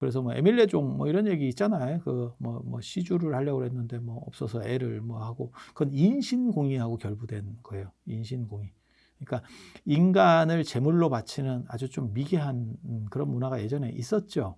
그래서 뭐 에밀레종 뭐 이런 얘기 있잖아요. 그 뭐 시주를 하려고 그랬는데 뭐 없어서 애를 뭐 하고 그건 인신공의하고 결부된 거예요. 인신공의. 그러니까 인간을 제물로 바치는 아주 좀 미개한 그런 문화가 예전에 있었죠.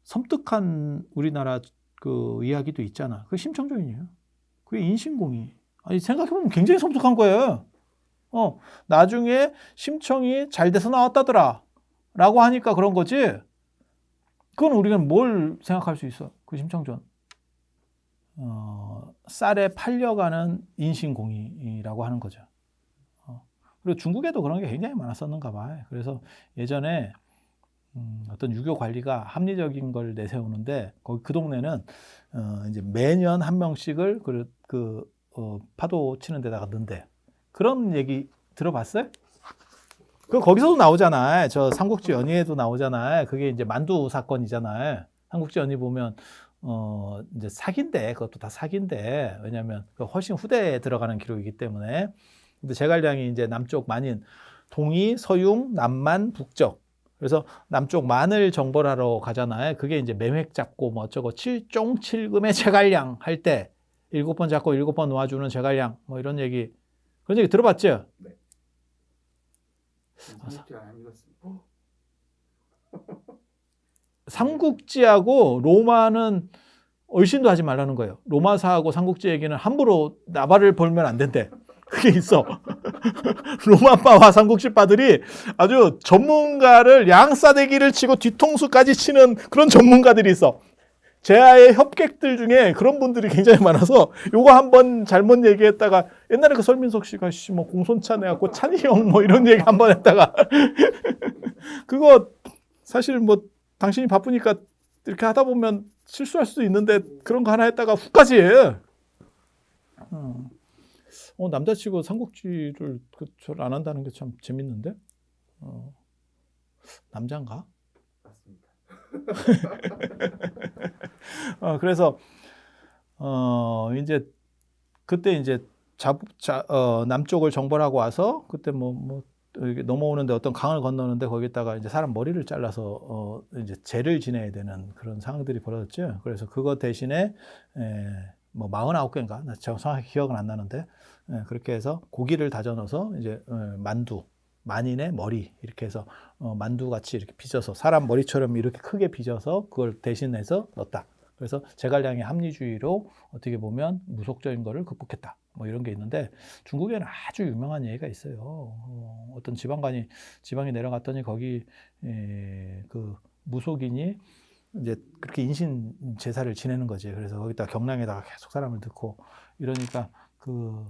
섬뜩한 우리나라 그 이야기도 있잖아. 그게 심청전이에요. 그게 인신공의. 아니 생각해보면 굉장히 섬뜩한 거예요. 나중에 심청이 잘 돼서 나왔다더라 라고 하니까 그런 거지. 그건 우리가 뭘 생각할 수 있어? 그 심청전. 쌀에 팔려가는 인신공의라고 하는 거죠. 그리고 중국에도 그런 게 굉장히 많았었는가 봐요. 그래서 예전에 어떤 유교 관리가 합리적인 걸 내세우는데 거기 그 동네는 이제 매년 한 명씩을 파도 치는 데다가 넣는데 그런 얘기 들어봤어요? 그 거기서도 나오잖아요. 저 삼국지 연의에도 나오잖아요. 그게 이제 만두 사건이잖아요. 삼국지 연의 보면 이제 사기인데 그것도 다 사기인데 왜냐하면 훨씬 후대에 들어가는 기록이기 때문에. 근데 제갈량이 이제 남쪽 만인 동이, 서융, 남만, 북적. 그래서 남쪽 만을 정벌하러 가잖아요. 그게 이제 매획 잡고 뭐 어쩌고 칠종칠금의 제갈량 할 때 7번 잡고 7번 놓아주는 제갈량 뭐 이런 얘기 그런 얘기 들어봤죠? 네. 삼국지하고 로마는 얼씬도 하지 말라는 거예요. 로마사하고 삼국지 얘기는 함부로 나발을 벌면 안 된대. 그게 있어. 로마파와 삼국지파들이 아주 전문가를 양싸대기를 치고 뒤통수까지 치는 그런 전문가들이 있어. 제아의 협객들 중에 그런 분들이 굉장히 많아서 요거 한번 잘못 얘기했다가 옛날에 그 설민석 씨가 뭐 공손차 내갖고 찬이형 뭐 이런 얘기 한번 했다가 그거 사실 뭐 당신이 바쁘니까 이렇게 하다 보면 실수할 수도 있는데 그런 거 하나 했다가 훅까지 해. 남자치고 삼국지를 잘 안 한다는 게 참 재밌는데. 남자인가? 맞습니다. 그래서 이제 그때 이제 남쪽을 정벌하고 와서 그때 뭐 넘어오는데 어떤 강을 건너는데 거기다가 이제 사람 머리를 잘라서 이제 제를 지내야 되는 그런 상황들이 벌어졌죠. 그래서 그거 대신에 뭐 49개인가 나 정확하게 기억은 안 나는데 그렇게 해서 고기를 다져 넣어서 이제 만두 만인의 머리 이렇게 해서 만두 같이 이렇게 빚어서 사람 머리처럼 이렇게 크게 빚어서 그걸 대신해서 넣었다. 그래서 제갈량의 합리주의로 어떻게 보면 무속적인 거를 극복했다. 뭐 이런 게 있는데 중국에는 아주 유명한 얘기가 있어요. 어떤 지방에 내려갔더니 거기 그 무속인이 이제 그렇게 인신 제사를 지내는 거지. 그래서 거기다 경랑에다가 계속 사람을 넣고 이러니까 그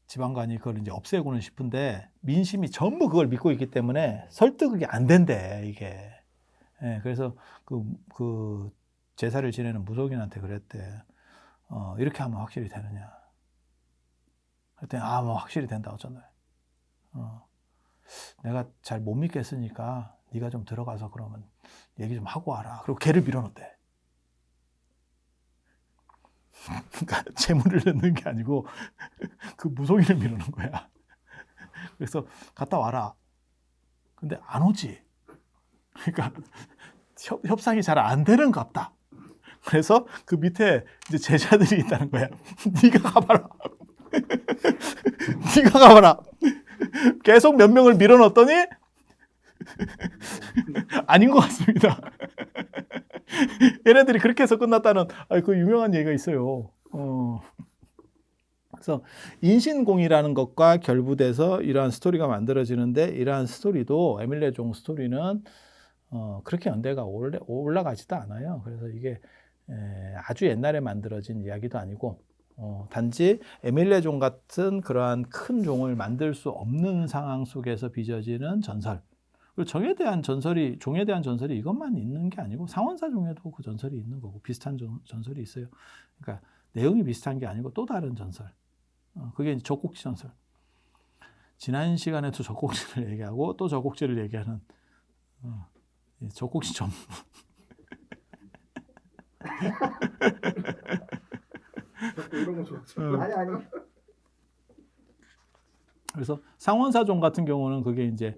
지방관이 그걸 이제 없애고는 싶은데 민심이 전부 그걸 믿고 있기 때문에 설득이 안 된대 이게. 그래서 그 제사를 지내는 무속인한테 그랬대. 이렇게 하면 확실히 되느냐. 그랬더니 뭐 확실히 된다 어쩌네. 내가 잘 못 믿겠으니까 네가 좀 들어가서 그러면 얘기 좀 하고 와라. 그리고 걔를 밀어넣대. 그러니까 재물을 넣는 게 아니고 그 무속인을 밀어넣은 거야. 그래서 갔다 와라. 근데 안 오지. 그러니까 협상이 잘 안 되는 것 같다. 그래서 그 밑에 이제 제자들이 있다는 거야. 네가 가봐라. 네가 가봐라. 계속 몇 명을 밀어넣었더니 아닌 것 같습니다. 얘네들이 그렇게 해서 끝났다는 그 유명한 얘기가 있어요. 그래서 인신공이라는 것과 결부돼서 이러한 스토리가 만들어지는데 이러한 스토리도 에밀레 종 스토리는 그렇게 연대가 올라가지도 않아요. 그래서 이게 아주 옛날에 만들어진 이야기도 아니고 단지 에밀레 종 같은 그러한 큰 종을 만들 수 없는 상황 속에서 빚어지는 전설. 그리고 종에 대한 전설이 이것만 있는 게 아니고 상원사 종에도 그 전설이 있는 거고 비슷한 전설이 있어요. 그러니까 내용이 비슷한 게 아니고 또 다른 전설. 그게 이제 젖꼭지 전설. 지난 시간에도 젖꼭지를 얘기하고 또 젖꼭지를 얘기하는 젖꼭지 전문. 이런 거 좋죠. 아니. 그래서 상원사종 같은 경우는 그게 이제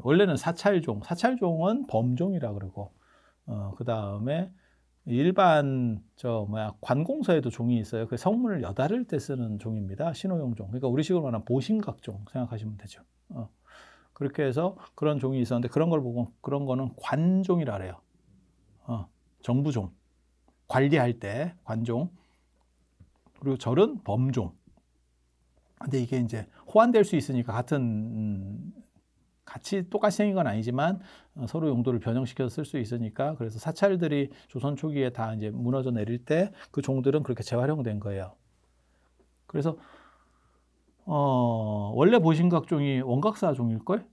원래는 사찰종은 범종이라 그러고, 그 다음에 일반 관공서에도 종이 있어요. 그 성문을 여다를 때 쓰는 종입니다. 신호용 종. 그러니까 우리식으로 말하면 보신각종 생각하시면 되죠. 그렇게 해서 그런 종이 있었는데 그런 걸 보고 그런 거는 관종이라 그래요. 정부종. 관리할 때 관종. 그리고 절은 범종. 근데 이게 이제 호환될 수 있으니까 같이 똑같이 생긴 건 아니지만 서로 용도를 변형시켜서 쓸 수 있으니까 그래서 사찰들이 조선 초기에 다 이제 무너져 내릴 때 그 종들은 그렇게 재활용된 거예요. 그래서 원래 보신각종이 원각사 종일걸?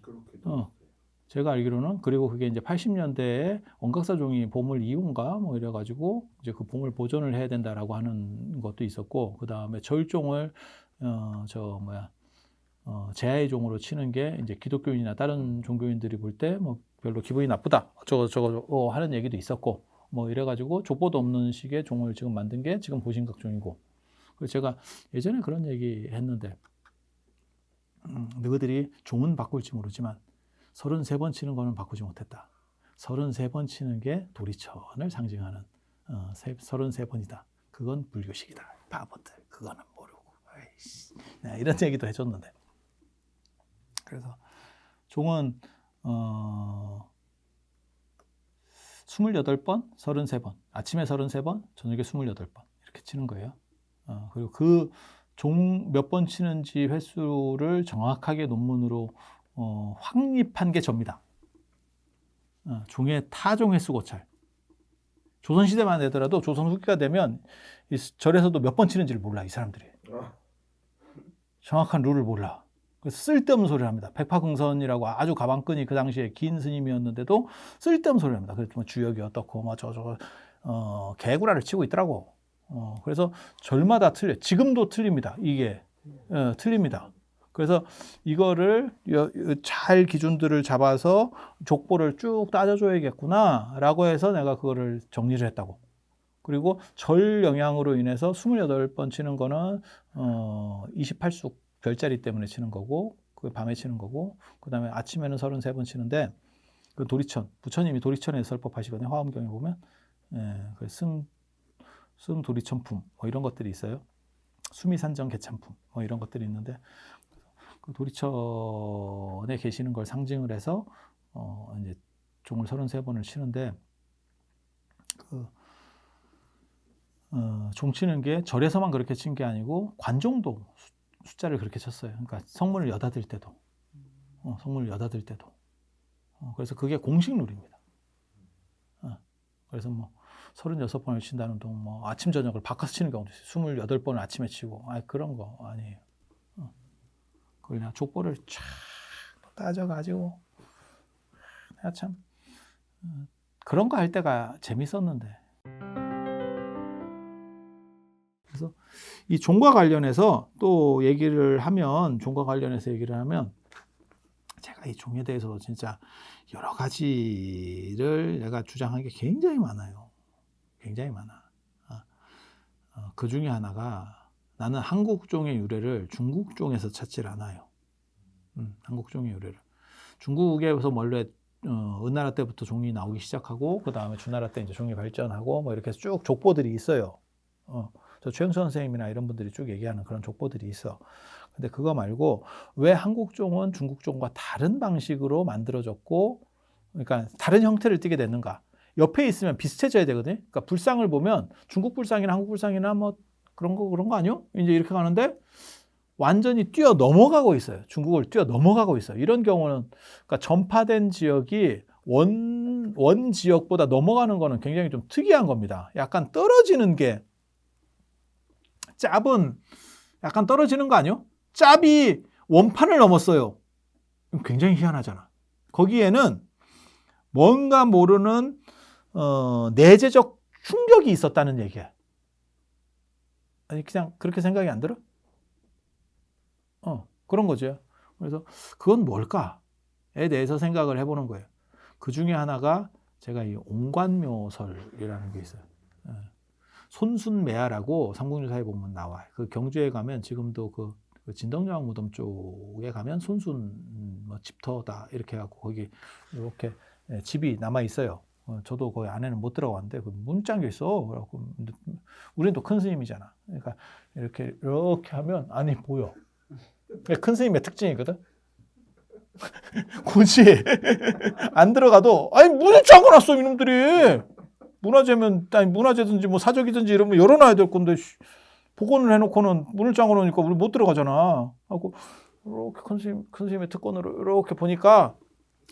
그렇게 제가 알기로는. 그리고 그게 이제 80년대에 원각사 종이 보물 이용가 뭐 이래가지고 이제 그 보물 보존을 해야 된다라고 하는 것도 있었고, 그 다음에 절종을 제하의 종으로 치는 게 이제 기독교인이나 다른 종교인들이 볼 때 뭐 별로 기분이 나쁘다 저거 하는 얘기도 있었고, 뭐 이래가지고 족보도 없는 식의 종을 지금 만든 게 지금 보신각 종이고. 그래서 제가 예전에 그런 얘기 했는데, 너희들이 종은 바꿀지 모르지만 33번 치는 거는 바꾸지 못했다. 33번 치는 게 도리천을 상징하는 33번이다. 그건 불교식이다. 바보들. 그거는 모르고. 에이씨. 이런 얘기도 해줬는데. 그래서 종은 28번, 33번. 아침에 33번, 저녁에 28번. 이렇게 치는 거예요. 그리고 그 종 몇 번 치는지 횟수를 정확하게 논문으로 확립한 게 접니다. 종의 타종 횟수 고찰. 조선시대만 되더라도 조선 후기가 되면 이 절에서도 몇 번 치는지를 몰라, 이 사람들이. 정확한 룰을 몰라. 그래서 쓸데없는 소리를 합니다. 백파궁선이라고 아주 가방끈이 그 당시에 긴 스님이었는데도 쓸데없는 소리를 합니다. 그래서 뭐 주역이 어떻고 뭐 개구라를 치고 있더라고. 그래서 절마다 틀려. 지금도 틀립니다. 이게 틀립니다. 그래서 이거를 잘 기준들을 잡아서 족보를 쭉 따져줘야겠구나라고 해서 내가 그거를 정리를 했다고. 그리고 절 영향으로 인해서 28번 치는 거는 28숙 별자리 때문에 치는 거고, 그 밤에 치는 거고, 그 다음에 아침에는 33번 치는데, 그 도리천, 부처님이 도리천에서 설법하시거든요. 화엄경에 보면. 그 승 도리천품, 뭐 이런 것들이 있어요. 수미산정 개참품, 뭐 이런 것들이 있는데, 그 도리천에 계시는 걸 상징을 해서, 이제 종을 33번을 치는데, 종 치는 게 절에서만 그렇게 친 게 아니고, 관종도 숫자를 그렇게 쳤어요. 그러니까 성문을 여닫을 때도, 그래서 그게 공식 룰입니다. 그래서 뭐 36번을 친다는 동 뭐 아침 저녁을 바꿔서 치는 경우도 있어요. 28번을 아침에 치고, 그런 거 아니에요. 그걸 그냥 족보를 쫙 따져가지고, 내가 참 그런 거 할 때가 재밌었는데. 그래서 이 종과 관련해서 또 얘기를 하면, 제가 이 종에 대해서 진짜 여러 가지를 내가 주장한 게 굉장히 많아요. 굉장히 많아. 그 중에 하나가, 나는 한국종의 유래를 중국종에서 찾질 않아요. 한국종의 유래를. 중국에서 원래 은나라 때부터 종이 나오기 시작하고, 그 다음에 주나라 때 이제 종이 발전하고, 뭐 이렇게 쭉 족보들이 있어요. 저 최영수 선생님이나 이런 분들이 쭉 얘기하는 그런 족보들이 있어. 근데 그거 말고 왜 한국종은 중국종과 다른 방식으로 만들어졌고, 그러니까 다른 형태를 띠게 됐는가? 옆에 있으면 비슷해져야 되거든요. 그러니까 불상을 보면 중국 불상이나 한국 불상이나 뭐 그런 거 아니요? 이제 이렇게 가는데 완전히 뛰어 넘어가고 있어요. 중국을 뛰어 넘어가고 있어요. 이런 경우는, 그러니까 전파된 지역이 원 지역보다 넘어가는 거는 굉장히 좀 특이한 겁니다. 약간 떨어지는 게, 짭은 약간 떨어지는 거 아니요? 짭이 원판을 넘었어요. 굉장히 희한하잖아. 거기에는 뭔가 모르는 내재적 충격이 있었다는 얘기야. 아니, 그냥 그렇게 생각이 안 들어? 그런 거죠. 그래서 그건 뭘까에 대해서 생각을 해보는 거예요. 그 중에 하나가 제가 이 옹관묘설이라는 게 있어요. 손순매화라고 삼국유사에 보면 나와요. 그 경주에 가면 지금도 그 그 진덕여왕 무덤 쪽에 가면 손순 뭐 집터다 이렇게 해갖고 거기 이렇게 집이 남아 있어요. 저도 거기 안에는 못 들어갔는데 그 문 잠겨 있어. 그래갖고 우리는 또 큰 스님이잖아. 그러니까 이렇게 하면 안이 보여. 그게 큰 스님의 특징이거든. 굳이 안 들어가도 아니 문을 잠궈놨어 이놈들이. 문화재면 아니 문화재든지 뭐 사적이든지 이러면 열어놔야 될 건데 복원을 해놓고는 문을 잠궈놓으니까 우리 못 들어가잖아. 하고 이렇게 큰 스님의 특권으로 이렇게 보니까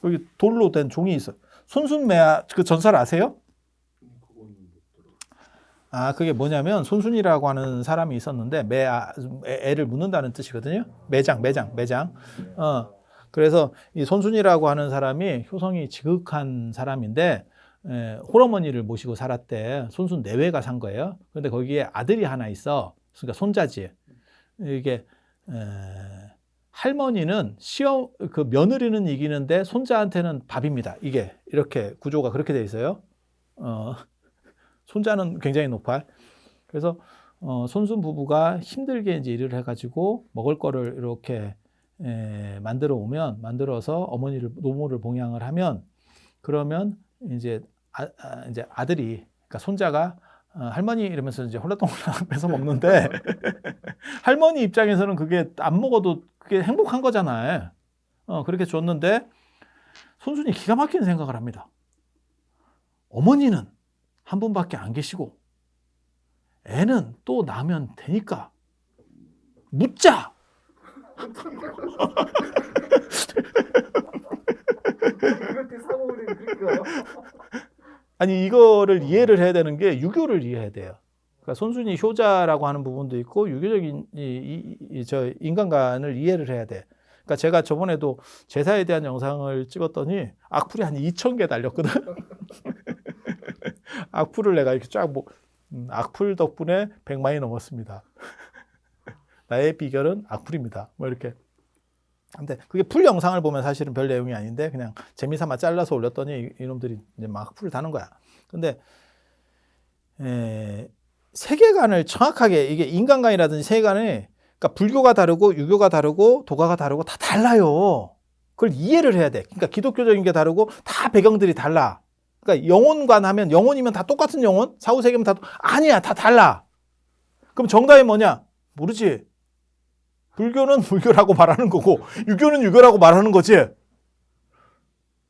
여기 돌로 된 종이 있어. 손순매화 그 전설 아세요? 아 그게 뭐냐면 손순이라고 하는 사람이 있었는데 애를 묻는다는 뜻이거든요. 매장. 그래서 이 손순이라고 하는 사람이 효성이 지극한 사람인데 홀어머니를 모시고 살았대. 손순 내외가 산 거예요. 그런데 거기에 아들이 하나 있어. 그러니까 손자지. 이게 할머니는 그 며느리는 이기는데 손자한테는 밥입니다. 이게 이렇게 구조가 그렇게 돼 있어요. 손자는 굉장히 높아. 그래서 손순 부부가 힘들게 이제 일을 해가지고 먹을 거를 이렇게 만들어서 어머니를 노모를 봉양을 하면 그러면 이제 아들이 그러니까 손자가 할머니 이러면서 이제 홀라덩홀라 뺏어 먹는데 할머니 입장에서는 그게 안 먹어도 그게 행복한 거잖아요. 그렇게 줬는데 손순이 기가 막힌 생각을 합니다. 어머니는 한 분밖에 안 계시고 애는 또 나면 되니까 묻자. 아니 이거를 이해를 해야 되는 게 유교를 이해해야 돼요. 그러니까 손순이 효자라고 하는 부분도 있고 유교적인 저 인간관을 이해를 해야 돼. 그러니까 제가 저번에도 제사에 대한 영상을 찍었더니 악플이 한 2,000개 달렸거든. 악플을 내가 이렇게 쫙 악플 덕분에 100만이 넘었습니다. 나의 비결은 악플입니다. 뭐 이렇게. 근데 그게 풀 영상을 보면 사실은 별 내용이 아닌데 그냥 재미삼아 잘라서 올렸더니 이놈들이 이제 막 악플을 다는 거야. 근데 세계관을 정확하게 이게 인간관이라든지 세계관이 그러니까 불교가 다르고 유교가 다르고 도가가 다르고 다 달라요. 그걸 이해를 해야 돼. 그러니까 기독교적인 게 다르고 다 배경들이 달라. 그러니까 영혼관 하면 영혼이면 다 똑같은 영혼? 사후세계면 다 아니야. 다 달라. 그럼 정답이 뭐냐? 모르지. 불교는 불교라고 말하는 거고 유교는 유교라고 말하는 거지.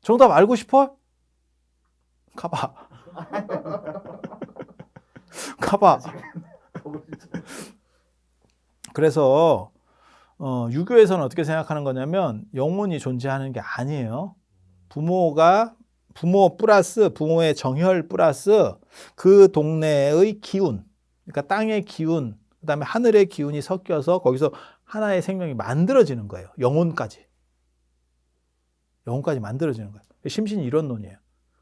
정답 알고 싶어? 가봐. 가봐. 그래서 유교에서는 어떻게 생각하는 거냐면 영혼이 존재하는 게 아니에요. 부모 플러스 부모의 정혈 플러스 그 동네의 기운, 그러니까 땅의 기운, 그다음에 하늘의 기운이 섞여서 거기서 하나의 생명이 만들어지는 거예요. 영혼까지 만들어지는 거예요. 심신이 이론론이에요.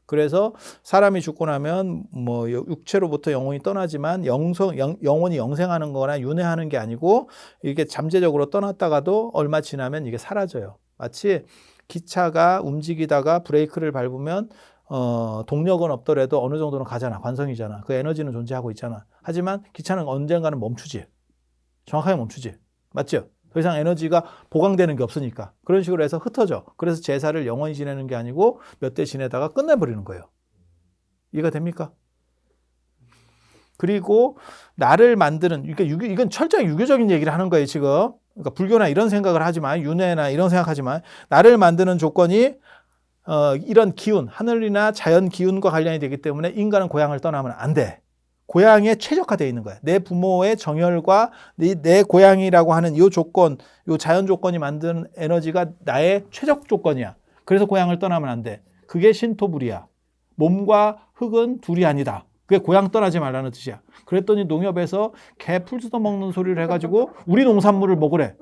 그래서 사람이 죽고 나면 뭐 육체로부터 영혼이 떠나지만 영혼이 영생하는 거나 윤회하는 게 아니고 이게 잠재적으로 떠났다가도 얼마 지나면 이게 사라져요. 마치 기차가 움직이다가 브레이크를 밟으면 동력은 없더라도 어느 정도는 가잖아. 관성이잖아. 그 에너지는 존재하고 있잖아. 하지만 기차는 언젠가는 멈추지. 정확하게 멈추지. 맞죠? 더 이상 에너지가 보강되는 게 없으니까. 그런 식으로 해서 흩어져. 그래서 제사를 영원히 지내는 게 아니고 몇 대 지내다가 끝내버리는 거예요. 이해가 됩니까? 그리고 나를 만드는, 그러니까 이건 철저히 유교적인 얘기를 하는 거예요, 지금. 그러니까 불교나 이런 생각을 하지 마. 윤회나 이런 생각하지 마. 나를 만드는 조건이 이런 기운, 하늘이나 자연 기운과 관련이 되기 때문에 인간은 고향을 떠나면 안 돼. 고향에 최적화되어 있는 거야. 내 부모의 정혈과 내 고향이라고 하는 이 조건, 이 자연 조건이 만드는 에너지가 나의 최적 조건이야. 그래서 고향을 떠나면 안 돼. 그게 신토불이야. 몸과 흙은 둘이 아니다. 그게 고향 떠나지 말라는 뜻이야. 그랬더니 농협에서 개 풀 뜯어먹는 소리를 해가지고 우리 농산물을 먹으래.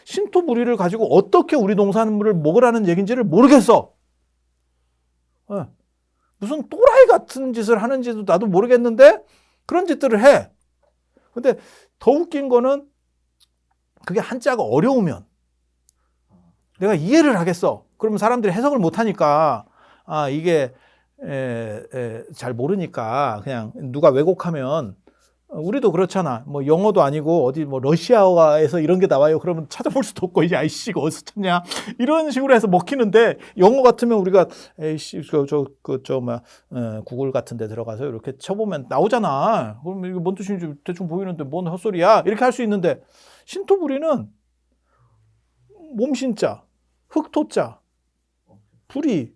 신토불이를 가지고 어떻게 우리 농산물을 먹으라는 얘기인지를 모르겠어. 무슨 또라이 같은 짓을 하는지도 나도 모르겠는데 그런 짓들을 해. 근데 더 웃긴 거는 그게 한자가 어려우면 내가 이해를 하겠어. 그러면 사람들이 해석을 못하니까 이게 잘 모르니까 그냥 누가 왜곡하면 우리도 그렇잖아. 뭐 영어도 아니고 어디 뭐 러시아어에서 이런 게 나와요. 그러면 찾아볼 수도 없고 이제 아이씨 이거 어디서 찾냐 이런 식으로 해서 먹히는데 영어 같으면 우리가 에이씨 구글 같은 데 들어가서 이렇게 쳐보면 나오잖아. 그럼 이게 뭔 뜻인지 대충 보이는데 뭔 헛소리야 이렇게 할 수 있는데 신토부리는 몸신자, 흑토자, 불이,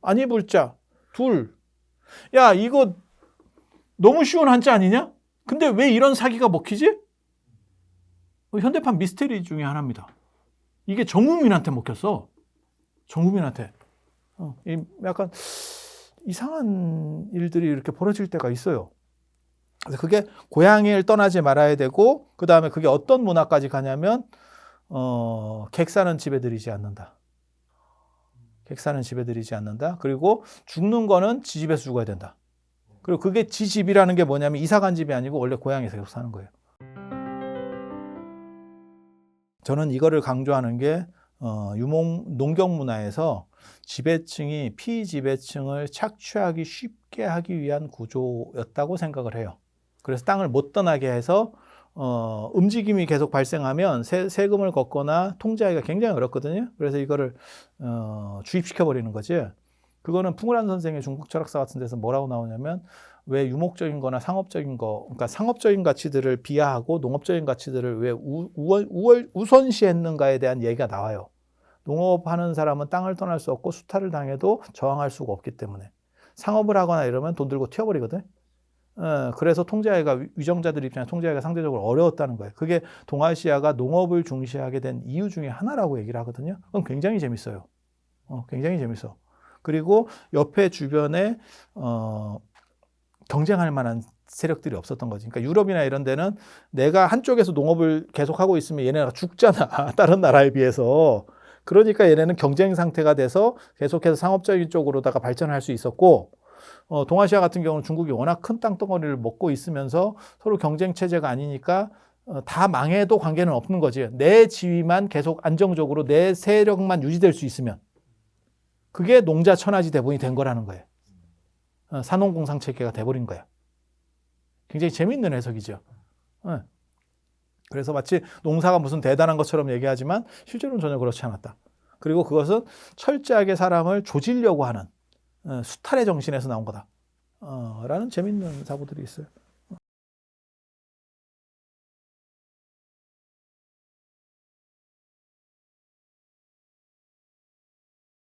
아니불자, 둘. 야 이거 너무 쉬운 한자 아니냐? 근데 왜 이런 사기가 먹히지? 현대판 미스테리 중에 하나입니다. 이게 전 국민한테 먹혔어. 전 국민한테. 약간 이상한 일들이 이렇게 벌어질 때가 있어요. 그래서 그게 고향을 떠나지 말아야 되고 그 다음에 그게 어떤 문화까지 가냐면 객사는 집에 들이지 않는다. 객사는 집에 들이지 않는다. 그리고 죽는 거는 지 집에서 죽어야 된다. 그리고 그게 지 집이라는 게 뭐냐면 이사 간 집이 아니고 원래 고향에서 계속 사는 거예요. 저는 이거를 강조하는 게 농경 문화에서 지배층이 피지배층을 착취하기 쉽게 하기 위한 구조였다고 생각을 해요. 그래서 땅을 못 떠나게 해서 움직임이 계속 발생하면 세금을 걷거나 통제하기가 굉장히 어렵거든요. 그래서 이거를 주입시켜 버리는 거지. 그거는 풍우란 선생의 중국 철학사 같은 데서 뭐라고 나오냐면 왜 유목적인 거나 상업적인 거, 그러니까 상업적인 가치들을 비하하고 농업적인 가치들을 왜 우선시했는가에 대한 얘기가 나와요. 농업하는 사람은 땅을 떠날 수 없고 수탈을 당해도 저항할 수가 없기 때문에. 상업을 하거나 이러면 돈 들고 튀어버리거든. 그래서 통제하기가 위정자들 입장에 통제하기가 상대적으로 어려웠다는 거예요. 그게 동아시아가 농업을 중시하게 된 이유 중에 하나라고 얘기를 하거든요. 그건 굉장히 재밌어요. 굉장히 재밌어. 그리고 옆에 주변에 경쟁할 만한 세력들이 없었던 거지. 그러니까 유럽이나 이런 데는 내가 한쪽에서 농업을 계속하고 있으면 얘네가 죽잖아. 다른 나라에 비해서. 그러니까 얘네는 경쟁 상태가 돼서 계속해서 상업적인 쪽으로다가 발전할 수 있었고 동아시아 같은 경우는 중국이 워낙 큰 땅덩어리를 먹고 있으면서 서로 경쟁 체제가 아니니까 다 망해도 관계는 없는 거지. 내 지위만 계속 안정적으로 내 세력만 유지될 수 있으면 그게 농자 천하지 대본이 된 거라는 거예요. 산농공상 체계가 돼버린 거야. 굉장히 재밌는 해석이죠. 그래서 마치 농사가 무슨 대단한 것처럼 얘기하지만 실제로는 전혀 그렇지 않았다. 그리고 그것은 철저하게 사람을 조지려고 하는 수탈의 정신에서 나온 거다. 라는 재밌는 사고들이 있어요.